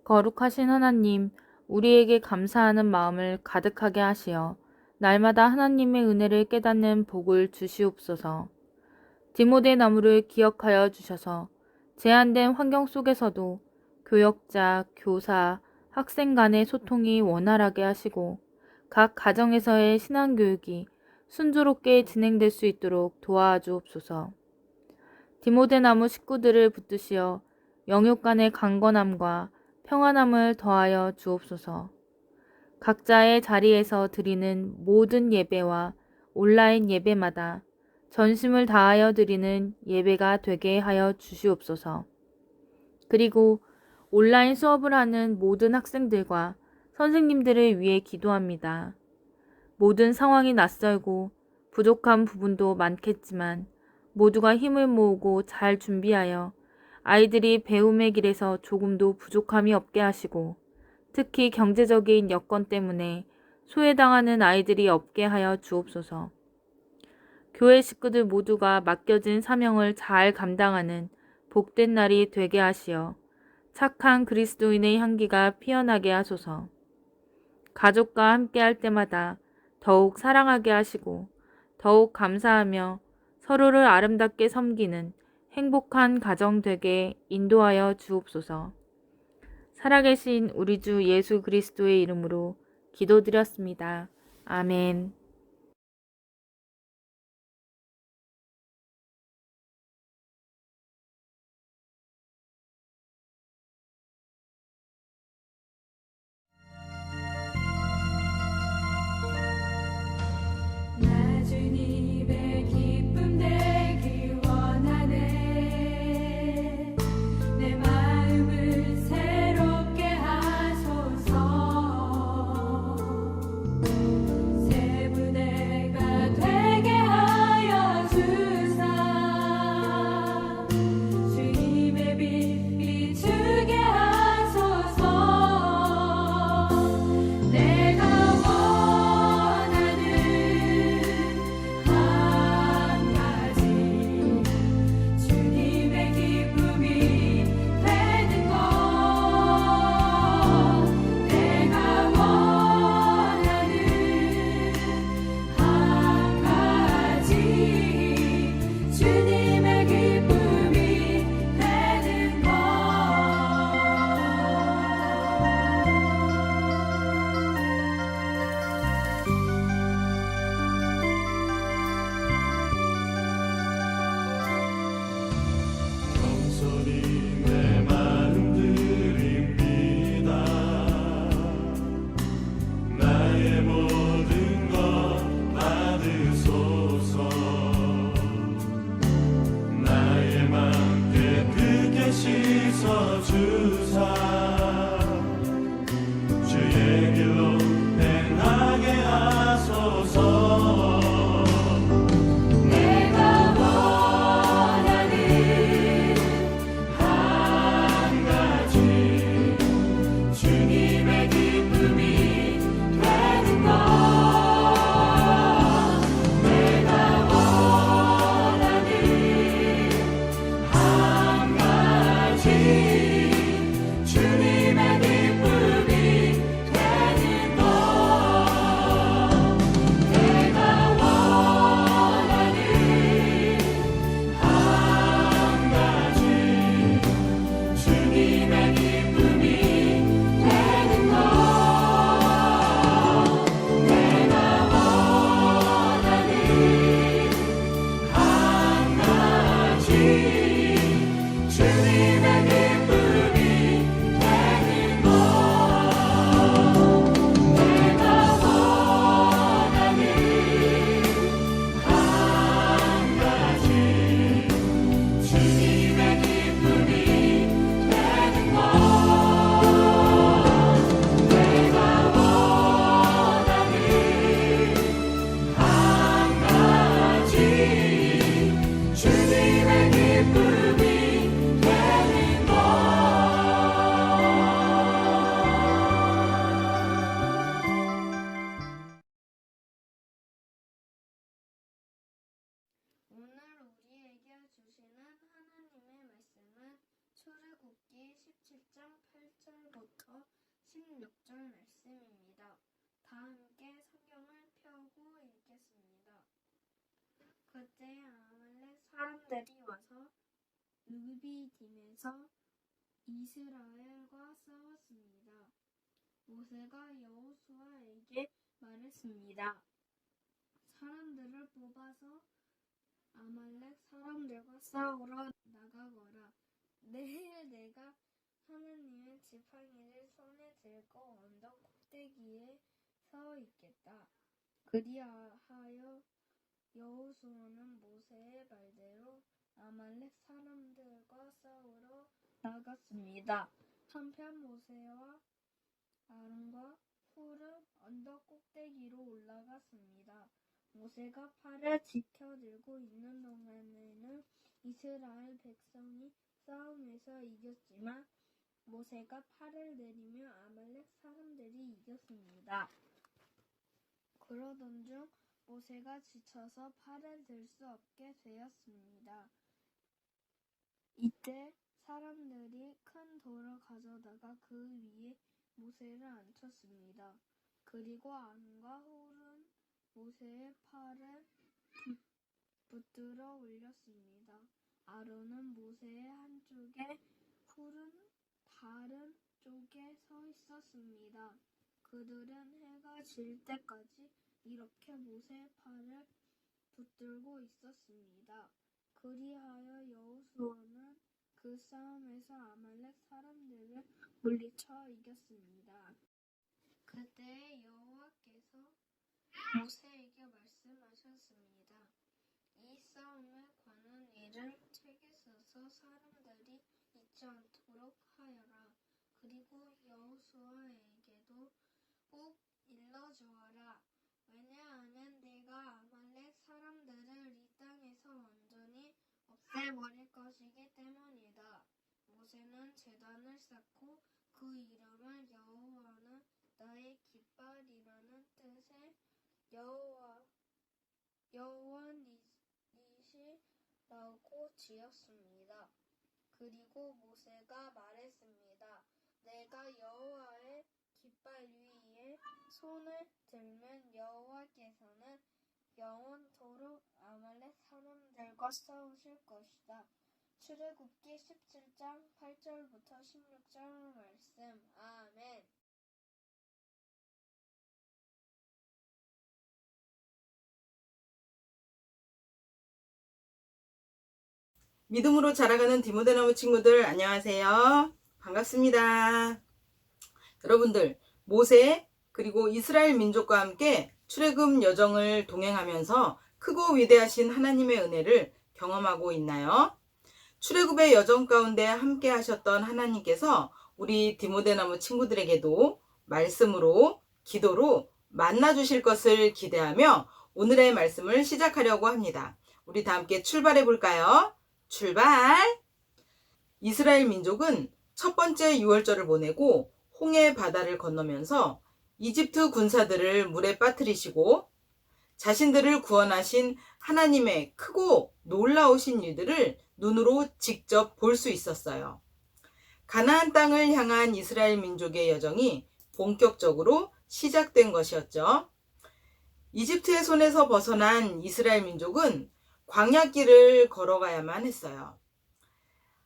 거룩하신 하나님, 우리에게 감사하는 마음을 가득하게 하시어 날마다 하나님의 은혜를 깨닫는 복을 주시옵소서. 디모데 나무를 기억하여 주셔서 제한된 환경 속에서도 교역자, 교사, 학생 간의 소통이 원활하게 하시고 각 가정에서의 신앙교육이 순조롭게 진행될 수 있도록 도와주옵소서. 디모데 나무 식구들을 붙드시어 영육 간의 강건함과 평안함을 더하여 주옵소서. 각자의 자리에서 드리는 모든 예배와 온라인 예배마다 전심을 다하여 드리는 예배가 되게 하여 주시옵소서. 그리고 온라인 수업을 하는 모든 학생들과 선생님들을 위해 기도합니다. 모든 상황이 낯설고 부족한 부분도 많겠지만 모두가 힘을 모으고 잘 준비하여 아이들이 배움의 길에서 조금도 부족함이 없게 하시고 특히 경제적인 여건 때문에 소외당하는 아이들이 없게 하여 주옵소서. 교회 식구들 모두가 맡겨진 사명을 잘 감당하는 복된 날이 되게 하시어 착한 그리스도인의 향기가 피어나게 하소서. 가족과 함께 할 때마다 더욱 사랑하게 하시고 더욱 감사하며 서로를 아름답게 섬기는 행복한 가정 되게 인도하여 주옵소서. 살아계신 우리 주 예수 그리스도의 이름으로 기도드렸습니다. 아멘. 나 주님의 기쁨 되길 원하네. 내 마음을 새롭게 하소서. 새 부대가 되게 하여 주사. 주님의 빛 비추게 하소서. 내가 주님의 기쁨이 되는 것. 겸손히 내 마음 드립니다. 나의 모든 것 받으소서. 나의 맘 깨끗게 씻어주사. 주의 길로 행하게 하소서. 내가 원하는 한 가지 주님의 기쁨이 되는 것. 내가 원하는 한 가지 주님의 기쁨이 되는 것. 내가 원하는 한 가지 주님의 기쁨이 되는 것. 내가 원하는 한 가지 주님의 기쁨이 되는 것. 내가 원하는 한 가지 주님의 기쁨이 되는 것. 내가 원하는 한 가지 주님의 기쁨이 되는 것. 오늘 우리에게 주시는 하나님의 말씀은 출애굽기 17장 8절부터 16절 말씀입니다. 다 함께 성경을 펴고 읽겠습니다. 그때 아말렉 사람들이 와서 르비딤에서 이스라엘과 싸웠습니다. 모세가 여호수아에게 말했습니다. 사람들을 뽑아서 아말렉 사람들과 싸우러 나가거라. 내일 내가 하나님의 지팡이를 손에 들고 언덕 꼭대기에 서 있겠다. 그리하여 여호수아는 모세의 말대로 아말렉 사람들과 싸우러 나갔습니다. 한편 모세와 아론과 훌은 언덕 꼭대기로 올라갔습니다. 모세가 팔을 지켜들고 있는 동안에는 이스라엘 백성이 싸움에서 이겼지만 모세가 팔을 내리며 아말렉 사람들이 이겼습니다. 그러던 중 모세가 지쳐서 팔을 들 수 없게 되었습니다. 이때 사람들이 큰 돌을 가져다가 그 위에 모세를 앉혔습니다. 그리고 아론과 훌은 모세의 팔을 붙들어 올렸습니다. 아론은 모세의 한쪽에, 훌은 다른 쪽에 서 있었습니다. 그들은 해가 질 때까지 이렇게 모세의 팔을 붙들고 있었습니다. 그리하여 여호수아는 그 싸움에서 아말렉 사람들을 물리쳐 이겼습니다. 그때 여호와께서 모세에게 말씀하셨습니다. 이 싸움에 관한 일을 책에 써서 사람들이 잊지 않도록 하여라. 그리고 여호수아에게도 꼭 일러주어라. 왜냐하면 내가 아말렉 사람들을 이 땅에서 완전히 없애버릴 것이기 때문이다. 모세는 제단을 쌓고 그 이름을 여호와는 나의 깃발이라는 뜻의 여호와니시라고 지었습니다. 그리고 모세가 말했습니다. 내가 여호와의 깃발 위에 손을 들면 여호와께서는 영원토록 아말렉 사람들과 싸우실 것이다. 출애굽기 17장 8절부터 16절 말씀. 아멘. 믿음으로 자라가는 디모데나무 친구들 안녕하세요. 반갑습니다. 여러분들 모세 그리고 이스라엘 민족과 함께 출애굽 여정을 동행하면서 크고 위대하신 하나님의 은혜를 경험하고 있나요? 출애굽의 여정 가운데 함께 하셨던 하나님께서 우리 디모데나무 친구들에게도 말씀으로 기도로 만나주실 것을 기대하며 오늘의 말씀을 시작하려고 합니다. 우리 다 함께 출발해 볼까요? 출발! 이스라엘 민족은 첫 번째 유월절을 보내고 홍해 바다를 건너면서 이집트 군사들을 물에 빠뜨리시고 자신들을 구원하신 하나님의 크고 놀라우신 일들을 눈으로 직접 볼 수 있었어요. 가나안 땅을 향한 이스라엘 민족의 여정이 본격적으로 시작된 것이었죠. 이집트의 손에서 벗어난 이스라엘 민족은 광야길을 걸어가야만 했어요.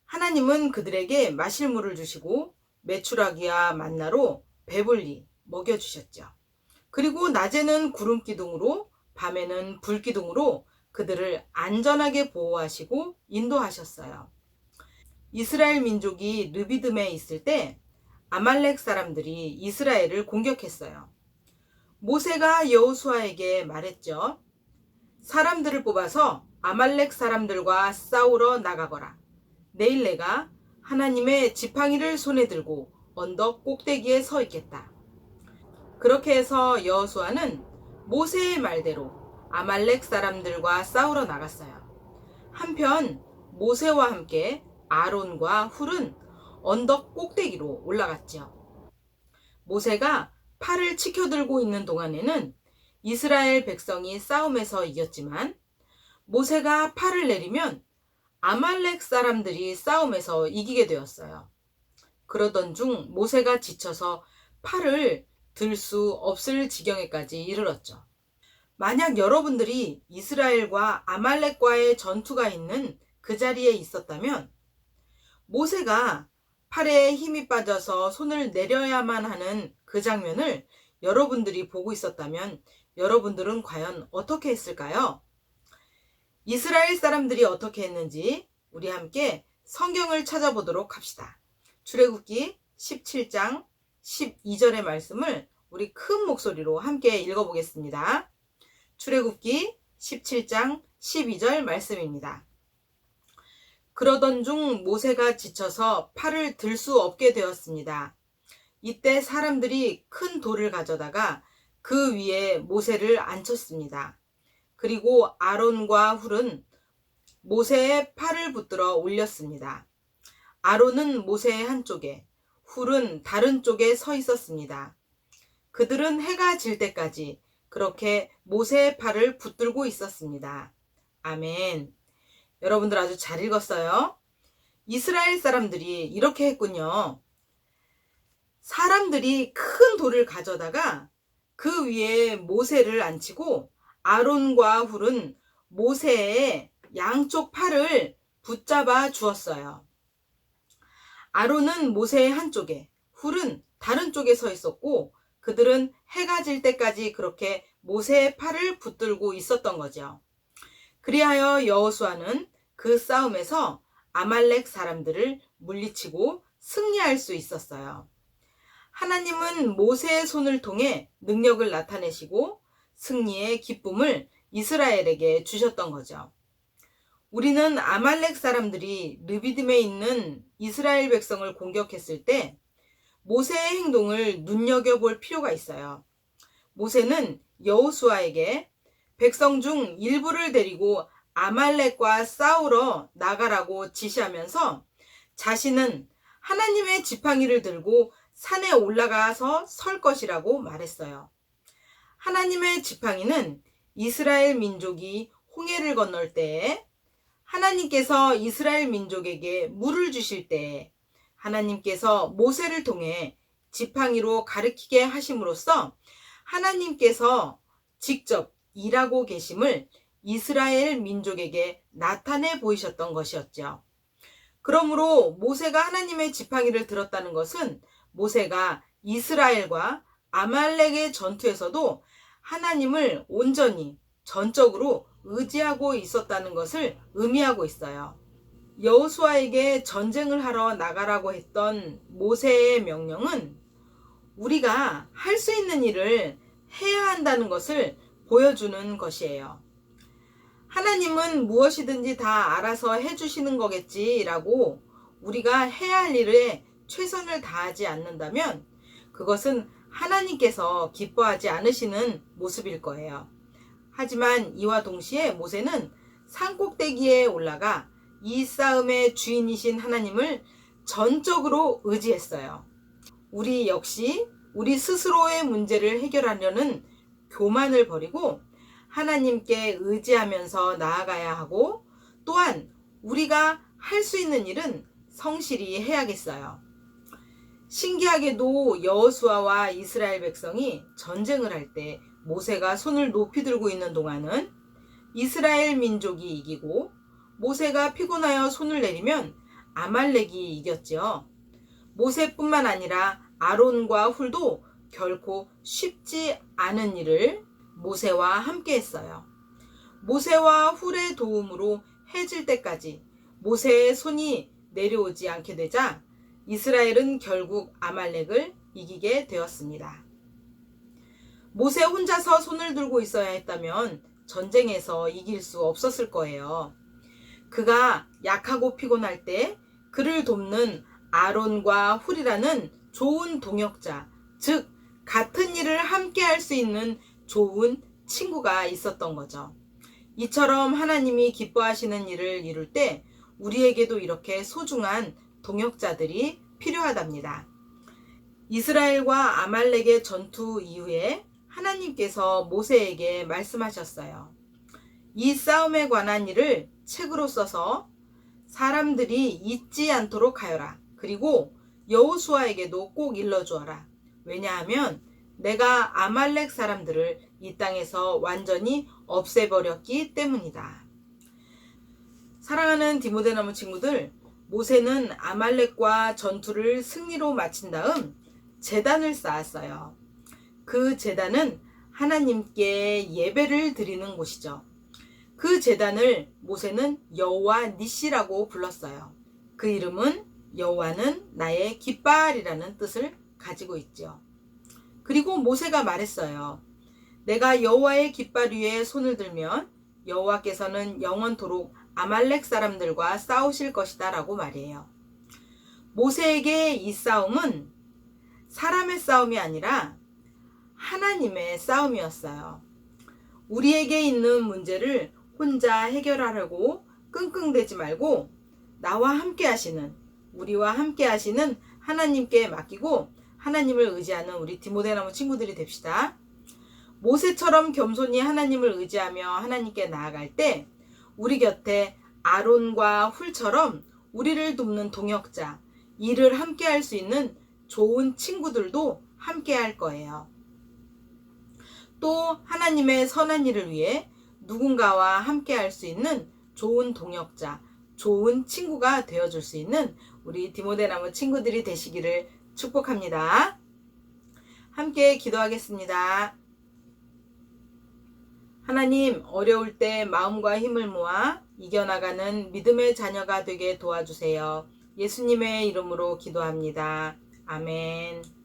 하나님은 그들에게 마실 물을 주시고 메추라기와 만나로 배불리 먹여주셨죠. 그리고 낮에는 구름 기둥으로 밤에는 불 기둥으로 그들을 안전하게 보호하시고 인도하셨어요. 이스라엘 민족이 르비딤에 있을 때 아말렉 사람들이 이스라엘을 공격했어요. 모세가 여호수아에게 말했죠. 사람들을 뽑아서 아말렉 사람들과 싸우러 나가거라. 내일 내가 하나님의 지팡이를 손에 들고 언덕 꼭대기에 서 있겠다. 그렇게 해서 여호수아는 모세의 말대로 아말렉 사람들과 싸우러 나갔어요. 한편 모세와 함께 아론과 훌은 언덕 꼭대기로 올라갔죠. 모세가 팔을 치켜들고 있는 동안에는 이스라엘 백성이 싸움에서 이겼지만 모세가 팔을 내리면 아말렉 사람들이 싸움에서 이기게 되었어요. 그러던 중 모세가 지쳐서 팔을 들 수 없을 지경에까지 이르렀죠. 만약 여러분들이 이스라엘과 아말렉과의 전투가 있는 그 자리에 있었다면 모세가 팔에 힘이 빠져서 손을 내려야만 하는 그 장면을 여러분들이 보고 있었다면 여러분들은 과연 어떻게 했을까요? 이스라엘 사람들이 어떻게 했는지 우리 함께 성경을 찾아보도록 합시다. 출애굽기 17장 12절의 말씀을 우리 큰 목소리로 함께 읽어보겠습니다. 출애굽기 17장 12절 말씀입니다. 그러던 중 모세가 지쳐서 팔을 들 수 없게 되었습니다. 이때 사람들이 큰 돌을 가져다가 그 위에 모세를 앉혔습니다. 그리고 아론과 훌은 모세의 팔을 붙들어 올렸습니다. 아론은 모세의 한쪽에, 훌은 다른 쪽에 서 있었습니다. 그들은 해가 질 때까지 그렇게 모세의 팔을 붙들고 있었습니다. 아멘. 여러분들 아주 잘 읽었어요. 이스라엘 사람들이 이렇게 했군요. 사람들이 큰 돌을 가져다가 그 위에 모세를 앉히고 아론과 훌은 모세의 양쪽 팔을 붙잡아 주었어요. 아론은 모세의 한쪽에, 훌은 다른 쪽에 서 있었고 그들은 해가 질 때까지 그렇게 모세의 팔을 붙들고 있었던 거죠. 그리하여 여호수아는 그 싸움에서 아말렉 사람들을 물리치고 승리할 수 있었어요. 하나님은 모세의 손을 통해 능력을 나타내시고 승리의 기쁨을 이스라엘에게 주셨던 거죠. 우리는 아말렉 사람들이 르비딤에 있는 이스라엘 백성을 공격했을 때 모세의 행동을 눈여겨볼 필요가 있어요. 모세는 여호수아에게 백성 중 일부를 데리고 아말렉과 싸우러 나가라고 지시하면서 자신은 하나님의 지팡이를 들고 산에 올라가서 설 것이라고 말했어요. 하나님의 지팡이는 이스라엘 민족이 홍해를 건널 때에 하나님께서 이스라엘 민족에게 물을 주실 때에 하나님께서 모세를 통해 지팡이로 가르치게 하심으로써 하나님께서 직접 일하고 계심을 이스라엘 민족에게 나타내 보이셨던 것이었죠. 그러므로 모세가 하나님의 지팡이를 들었다는 것은 모세가 이스라엘과 아말렉의 전투에서도 하나님을 온전히 전적으로 의지하고 있었다는 것을 의미하고 있어요. 여호수아에게 전쟁을 하러 나가라고 했던 모세의 명령은 우리가 할 수 있는 일을 해야 한다는 것을 보여주는 것이에요. 하나님은 무엇이든지 다 알아서 해주시는 거겠지라고 우리가 해야 할 일에 최선을 다하지 않는다면 그것은 하나님께서 기뻐하지 않으시는 모습일 거예요. 하지만 이와 동시에 모세는 산꼭대기에 올라가 이 싸움의 주인이신 하나님을 전적으로 의지했어요. 우리 역시 우리 스스로의 문제를 해결하려는 교만을 버리고 하나님께 의지하면서 나아가야 하고 또한 우리가 할 수 있는 일은 성실히 해야겠어요. 신기하게도 여호수아와 이스라엘 백성이 전쟁을 할 때 모세가 손을 높이 들고 있는 동안은 이스라엘 민족이 이기고 모세가 피곤하여 손을 내리면 아말렉이 이겼죠. 모세뿐만 아니라 아론과 훌도 결코 쉽지 않은 일을 모세와 함께 했어요. 모세와 훌의 도움으로 해질 때까지 모세의 손이 내려오지 않게 되자 이스라엘은 결국 아말렉을 이기게 되었습니다. 모세 혼자서 손을 들고 있어야 했다면 전쟁에서 이길 수 없었을 거예요. 그가 약하고 피곤할 때 그를 돕는 아론과 훌이라는 좋은 동역자, 즉 같은 일을 함께 할 수 있는 좋은 친구가 있었던 거죠. 이처럼 하나님이 기뻐하시는 일을 이룰 때 우리에게도 이렇게 소중한 동역자들이 필요하답니다. 이스라엘과 아말렉의 전투 이후에 하나님께서 모세에게 말씀하셨어요. 이 싸움에 관한 일을 책으로 써서 사람들이 잊지 않도록 하여라. 그리고 여호수아에게도 꼭 일러주어라. 왜냐하면 내가 아말렉 사람들을 이 땅에서 완전히 없애버렸기 때문이다. 사랑하는 디모데나무 친구들, 모세는 아말렉과 전투를 승리로 마친 다음 제단을 쌓았어요. 그 제단은 하나님께 예배를 드리는 곳이죠. 그 제단을 모세는 여호와 니시라고 불렀어요. 그 이름은 여호와는 나의 깃발이라는 뜻을 가지고 있죠. 그리고 모세가 말했어요. 내가 여호와의 깃발 위에 손을 들면 여호와께서는 영원토록 아말렉 사람들과 싸우실 것이다 라고 말해요. 모세에게 이 싸움은 사람의 싸움이 아니라 하나님의 싸움이었어요. 우리에게 있는 문제를 혼자 해결하려고 끙끙대지 말고 나와 함께 하시는, 우리와 함께 하시는 하나님께 맡기고 하나님을 의지하는 우리 디모데나무 친구들이 됩시다. 모세처럼 겸손히 하나님을 의지하며 하나님께 나아갈 때 우리 곁에 아론과 훌처럼 우리를 돕는 동역자, 일을 함께 할 수 있는 좋은 친구들도 함께 할 거예요. 또 하나님의 선한 일을 위해 누군가와 함께 할 수 있는 좋은 동역자, 좋은 친구가 되어줄 수 있는 우리 디모데나무 친구들이 되시기를 축복합니다. 함께 기도하겠습니다. 하나님, 어려울 때 마음과 힘을 모아 이겨나가는 믿음의 자녀가 되게 도와주세요. 예수님의 이름으로 기도합니다. 아멘.